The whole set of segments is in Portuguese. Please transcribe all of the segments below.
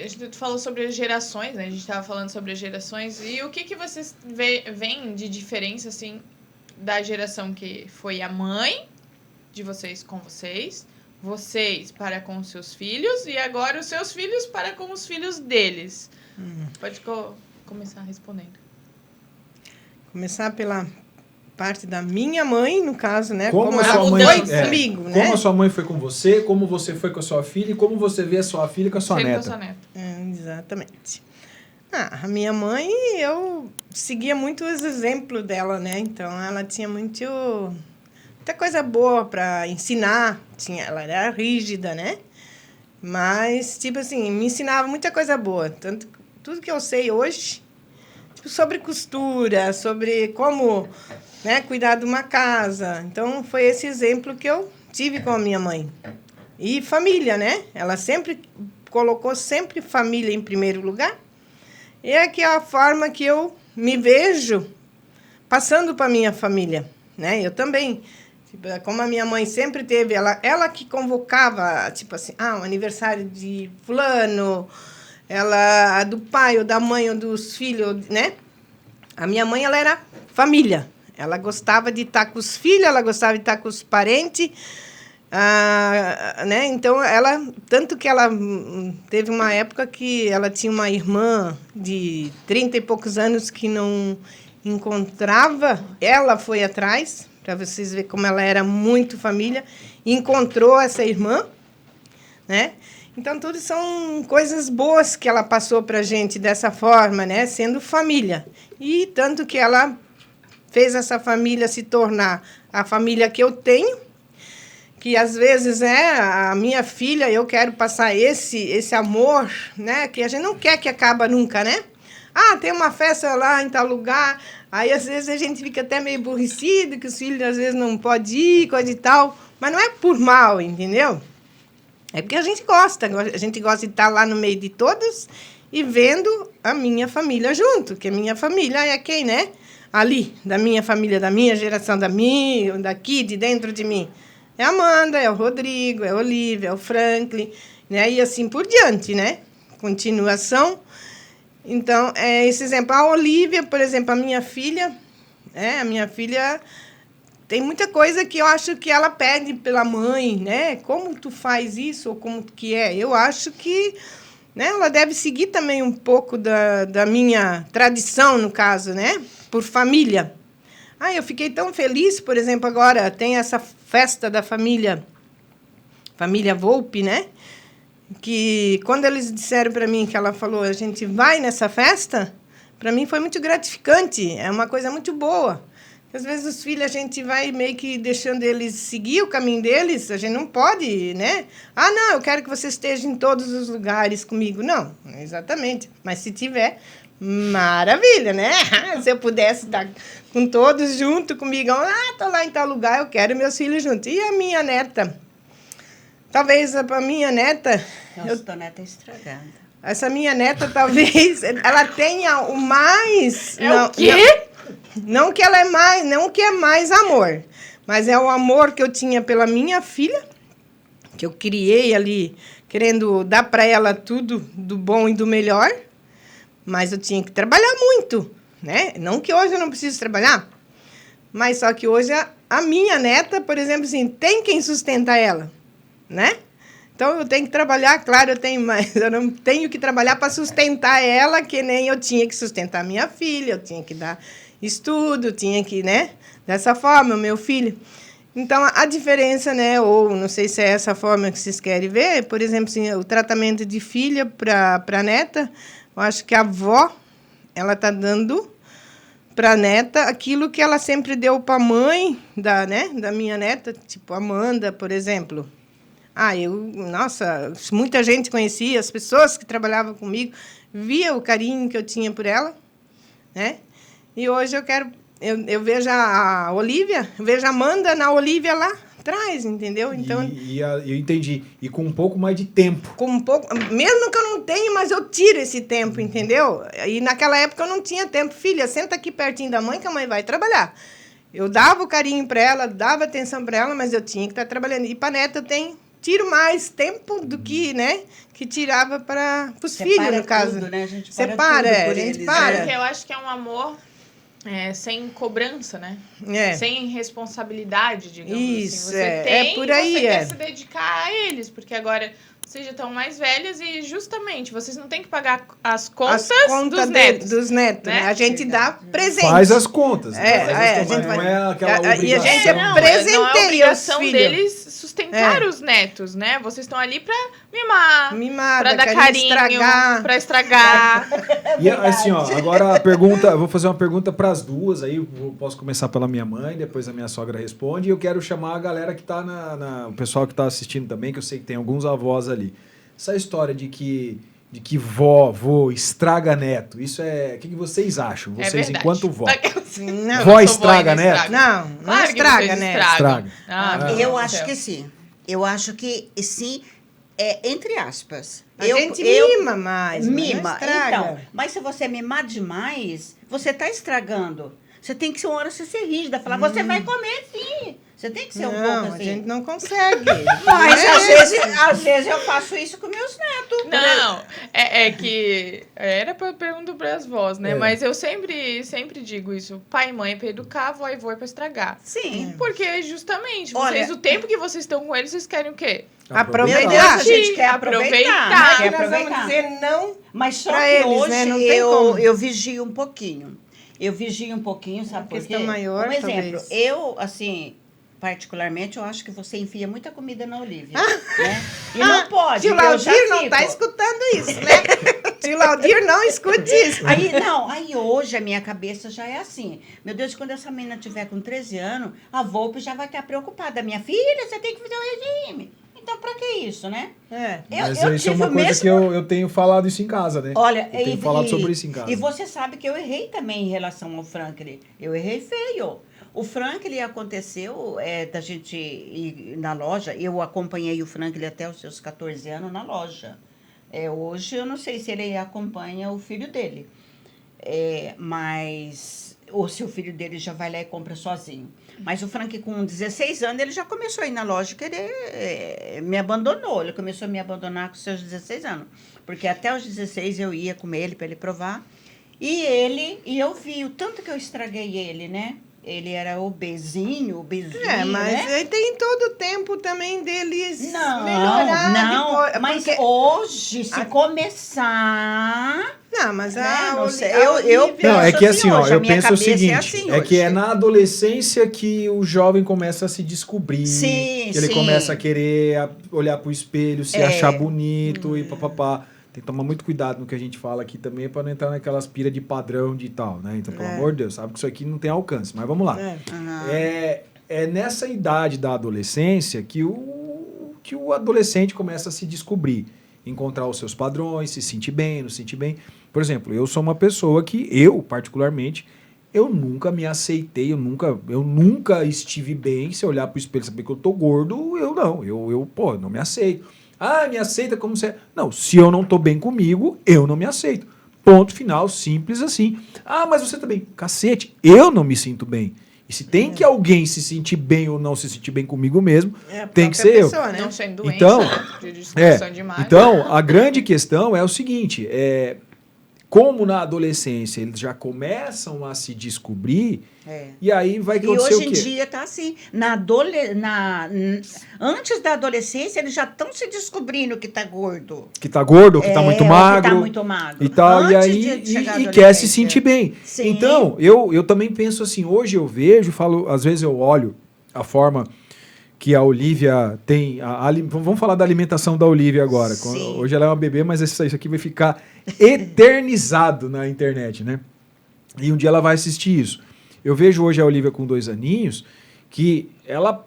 a gente falou sobre as gerações, né? A gente estava falando sobre as gerações. E o que vocês veem de diferença, assim, da geração que foi a mãe de vocês com vocês para com os seus filhos, e agora os seus filhos para com os filhos deles? Pode começar respondendo. Começar pela parte da minha mãe, no caso, né? Como a ela sua mãe foi comigo, né? Como a sua mãe foi com você, como você foi com a sua filha e como você vê a sua filha com a sua neta. Com a sua neta. Exatamente. A minha mãe, eu seguia muito os exemplos dela, né? Então, ela tinha muita coisa boa para ensinar. Ela era rígida, né? Mas, tipo assim, me ensinava muita coisa boa. Tanto, tudo que eu sei hoje, tipo, sobre costura, sobre como, né, cuidar de uma casa. Então, foi esse exemplo que eu tive com a minha mãe. E família, né? Ela colocou sempre família em primeiro lugar. E é que é a forma que eu me vejo passando para a minha família, né? Eu também, tipo, como a minha mãe sempre teve, ela que convocava, tipo assim, o aniversário de fulano, ela, do pai ou da mãe ou dos filhos, né? A minha mãe, ela era família. Ela gostava de estar com os filhos, ela gostava de estar com os parentes, né? Então, tanto que ela teve uma época que ela tinha uma irmã de 30 e poucos anos que não encontrava, ela foi atrás, para vocês verem como ela era muito família, e encontrou essa irmã, né? Então, tudo são coisas boas que ela passou para a gente dessa forma, né? Sendo família. E tanto que ela fez essa família se tornar a família que eu tenho, que às vezes a minha filha, eu quero passar esse amor, né? Que a gente não quer que acabe nunca, né? Tem uma festa lá em tal lugar, aí às vezes a gente fica até meio aborrecido, que os filhos às vezes não podem ir, coisa e tal, mas não é por mal, entendeu? É porque a gente gosta de estar lá no meio de todos e vendo a minha família junto, que a minha família é quem, né? Ali, da minha família, da minha geração, daqui, de dentro de mim. É a Amanda, é o Rodrigo, é a Olivia, é o Franklin, né? E assim por diante, né? Continuação. Então, esse exemplo. A Olivia, por exemplo, a minha filha tem muita coisa que eu acho que ela pede pela mãe, né? Como tu faz isso ou como que é? Eu acho que, né, ela deve seguir também um pouco da minha tradição, no caso, né? Por família. Eu fiquei tão feliz, por exemplo, agora tem essa festa da família Volpe, né? Que quando eles disseram para mim que ela falou, a gente vai nessa festa, para mim foi muito gratificante, é uma coisa muito boa. Às vezes os filhos a gente vai meio que deixando eles seguir o caminho deles, a gente não pode, né? Não, eu quero que você esteja em todos os lugares comigo. Não, exatamente. Mas se tiver, maravilha, né? Se eu pudesse estar com todos junto comigo, tô lá em tal lugar, eu quero meus filhos juntos. E a minha neta? Talvez a minha neta... Tua neta é estragada. Essa minha neta, talvez, ela tenha o mais... O quê? Não que ela é mais, não que é mais amor, mas é o amor que eu tinha pela minha filha, que eu criei ali, querendo dar para ela tudo do bom e do melhor, mas eu tinha que trabalhar muito, né? Não que hoje eu não preciso trabalhar, mas só que hoje a minha neta, por exemplo, assim, tem quem sustenta ela, né? Então, eu tenho que trabalhar, claro, eu não tenho que trabalhar para sustentar ela, que nem eu tinha que sustentar minha filha, eu tinha que dar estudo, tinha que, né? Dessa forma, o meu filho. Então, a diferença, né? Ou não sei se é essa forma que vocês querem ver, por exemplo, assim, o tratamento de filha para neta, eu acho que a avó, ela está dando para a neta aquilo que ela sempre deu para a mãe da minha neta, tipo Amanda, por exemplo. Nossa, muita gente conhecia, as pessoas que trabalhavam comigo, via o carinho que eu tinha por ela, né? E hoje eu vejo a Olivia, vejo a Amanda na Olivia lá atrás, entendeu? Então, eu entendi. E com um pouco mais de tempo. Mesmo que eu não tenha, mas eu tiro esse tempo, entendeu? E naquela época eu não tinha tempo. Filha, senta aqui pertinho da mãe que a mãe vai trabalhar. Eu dava o carinho para ela, dava atenção para ela, mas eu tinha que estar trabalhando. E para a neta eu tenho tiro mais tempo do que, né? Que tirava para os filhos, Separa no caso. tudo, né? A gente Separa, para tudo por a gente eles, para. Porque eu acho que é um amor sem cobrança, né? É. Sem responsabilidade, digamos Isso, assim. Você é. tem, É por aí, você é. quer se dedicar a eles, porque agora vocês já estão mais velhos e justamente vocês não têm que pagar as contas, dos netos. Dos netos, né? né? A gente dá presente. Faz as contas. É, faz as a contas, gente mas não vai- é aquela e a obrigação. gente Não, presenteia não é obrigação os filhos. deles sustentar os netos, né? Vocês estão ali pra mimar, Mimada, pra dar querendo carinho, estragar. pra estragar. E assim, ó, agora a pergunta, eu vou fazer uma pergunta para as duas, aí eu posso começar pela minha mãe, depois a minha sogra responde, e eu quero chamar a galera que tá o pessoal que tá assistindo também, que eu sei que tem alguns avós ali. Essa história de que vô estraga neto, isso é, o que vocês acham? Vocês verdade. enquanto vó. Não, Vó sou estraga e não neto? estrago. não, não Claro que estraga, vocês né? estragam. Estraga. Ah, Ah. meu Eu Deus do acho céu. que sim. Eu acho que sim, entre aspas. A gente mima mais, mas não Mima. estraga. Então, mas se você mimar demais, você está estragando. Você tem que ser uma hora você ser rígida, falar, você vai comer sim. Você tem que ser um pouco Não, a assim. gente não consegue. Mas É. às vezes eu faço isso com meus netos. Não, é que era pra pergunta para as vós, né? É. Mas eu sempre digo isso. Pai e mãe é pra educar, avó e vô é pra estragar. Sim. Porque justamente, Olha- o tempo que vocês estão com eles, vocês querem o quê? Aproveitar. Meu Deus, a gente quer Aproveitar. aproveitar. Quer Nós vamos aproveitar. dizer não. Mas só Pra que eles, hoje né? Não tem como. eu vigio um pouquinho. Eu vigio um pouquinho, sabe por quê? questão maior, Um exemplo, talvez. eu, assim, particularmente, eu acho que você enfia muita comida na Olivia, né? E não pode, Tio eu já Laudir não fico. tá escutando isso, né? Tio Laudir não escute isso. Aí hoje a minha cabeça já é assim. Meu Deus, quando essa menina tiver com 13 anos, a Volpe já vai estar preocupada. Minha filha, você tem que fazer o regime. Então, pra que isso, né? É. Mas eu isso é tive uma o coisa mesmo- que eu tenho falado isso em casa, né? Olha, eu tenho falado sobre isso em casa. E você sabe que eu errei também em relação ao Franklin. Eu errei feio. O Franklin aconteceu da gente ir na loja. Eu acompanhei o Franklin até os seus 14 anos na loja. Hoje eu não sei se ele acompanha o filho dele. Mas ou se o filho dele já vai lá e compra sozinho. Mas o Frank, com 16 anos, ele já começou a ir na loja querer me abandonou. Ele começou a me abandonar com seus 16 anos. Porque até os 16 eu ia com ele para ele provar. E eu vi o tanto que eu estraguei ele, né? Ele era obesinho, Mas né? aí tem todo o tempo também deles Não, melhorar. depois, mas porque- hoje, se começar... Não, mas né, a não Oli- sei, a eu Olivia- Não, é penso que assim assim, ó, hoje, a eu minha penso o cabeça é seguinte, assim que é hoje. na adolescência que o jovem começa a se descobrir, Sim, que ele sim. começa a querer olhar pro espelho, se É. achar bonito e papapá. Tem que tomar muito cuidado no que a gente fala aqui também, para não entrar naquelas pira de padrão de tal, né? Então, pelo amor de Deus, sabe que isso aqui não tem alcance, mas vamos lá. É nessa idade da adolescência que o adolescente começa a se descobrir, encontrar os seus padrões, se sentir bem, não se sentir bem. Por exemplo, eu sou uma pessoa que, particularmente, eu nunca me aceitei, eu nunca estive bem. Se eu olhar pro espelho e saber que eu tô gordo, eu não me aceito. Ah, me aceita como você é. Não, se eu não tô bem comigo, eu não me aceito. Ponto final, simples assim. Ah, mas você tá bem. Cacete, eu não me sinto bem. E se tem que alguém se sentir bem ou não se sentir bem comigo mesmo, tem que ser eu. Pessoa, né? Não sendo doente, Então, né? De disfunção de imagem. Então, a grande questão é o seguinte, como na adolescência eles já começam a se descobrir, e aí vai E acontecer hoje o em quê? dia tá assim. Antes da adolescência, eles já estão se descobrindo que tá gordo. Que tá gordo, que tá muito ou magro. que tá muito magro. E tal, e Antes aí de chegar à e quer se adolescência. sentir bem. Sim. Então, eu também penso assim, hoje eu vejo, falo, às vezes eu olho a forma que a Olivia tem. Vamos falar da alimentação da Olivia agora. Sim. Hoje ela é uma bebê, mas isso aqui vai ficar eternizado na internet, né? E um dia ela vai assistir isso. Eu vejo hoje a Olivia com 2 aninhos, que ela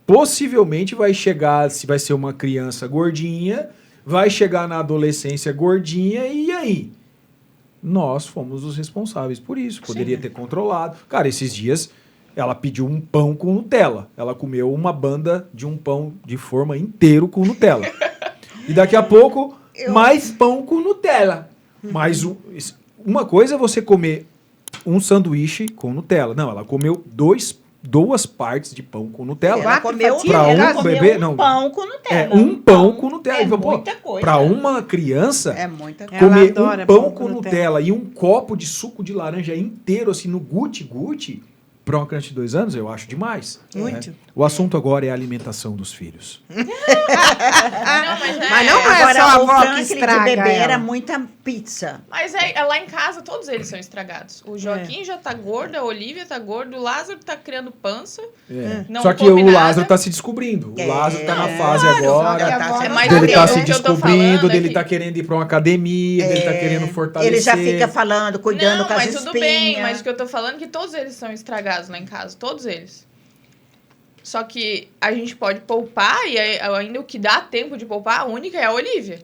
possivelmente vai chegar, se vai ser uma criança gordinha, vai chegar na adolescência gordinha, e aí? Nós fomos os responsáveis por isso. Poderia ter controlado. Cara, esses dias ela pediu um pão com Nutella. Ela comeu uma banda de um pão de forma inteiro com Nutella. E daqui a pouco, mais pão com Nutella. Mas uma coisa é você comer um sanduíche com Nutella. Não, ela comeu 2 2 partes de pão com Nutella. Ela comeu, fatias? Pra ela um comeu bebê, um não. pão com Nutella. Um pão com Nutella. É Então, pô, muita coisa. pra uma criança, É muita coisa. Ela comer adora um pão pão com com Nutella e um copo de suco de laranja inteiro, assim, no guti-guti, pra uma criança de 2 anos, eu acho demais. Muito. Né? O assunto agora é a alimentação dos filhos. Não, Mas não é Agora, só a o avó que Franklin estraga de bebê ela. era muita pizza. Mas lá em casa, todos eles são estragados. O Joaquim já tá gordo, a Olivia tá gorda, o Lázaro tá criando pança. Não Só que come o nada. Lázaro tá se descobrindo. O Lázaro tá na fase Só que agora. a avó É não mais tá Dele Deus, tá bem, se o que eu tô descobrindo, falando dele aqui. tá querendo ir pra uma academia, dele tá querendo fortalecer. Ele já fica falando, cuidando Não, com as mas espinhas. tudo bem, mas o que eu tô falando é que todos eles são estragados lá em casa, todos eles. Só que a gente pode poupar, e ainda o que dá tempo de poupar, a única é a Olivia.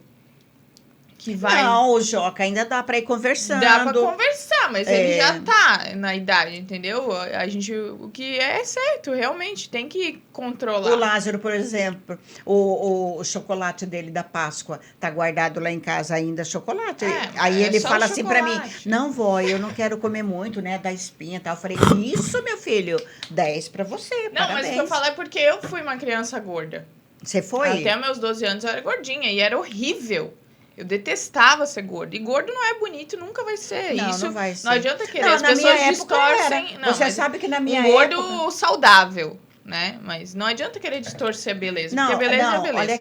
Que vai... Não, o Joca ainda dá pra ir conversando. Dá pra conversar, mas ele É. já tá na idade, entendeu? A gente, o que é certo, realmente, tem que controlar. O Lázaro, por exemplo, o chocolate dele da Páscoa tá guardado lá em casa ainda, chocolate. Aí é ele só fala o assim pra mim, chocolate. não, vó, eu não quero comer muito, né, da espinha e tal. Eu falei, isso, meu filho, 10 pra você, Não, parabéns. mas o que eu falo é porque eu fui uma criança gorda. Você foi? Até meus 12 anos eu era gordinha e era horrível. Eu detestava ser gordo. E gordo não é bonito, nunca vai ser. Não, Isso não vai ser. não adianta querer. Não, As na minha pessoas época distorcem. era. Não, Você mas sabe que na minha um gordo época... saudável, né? Mas não adianta querer distorcer a beleza. Não, porque beleza não, é beleza. olha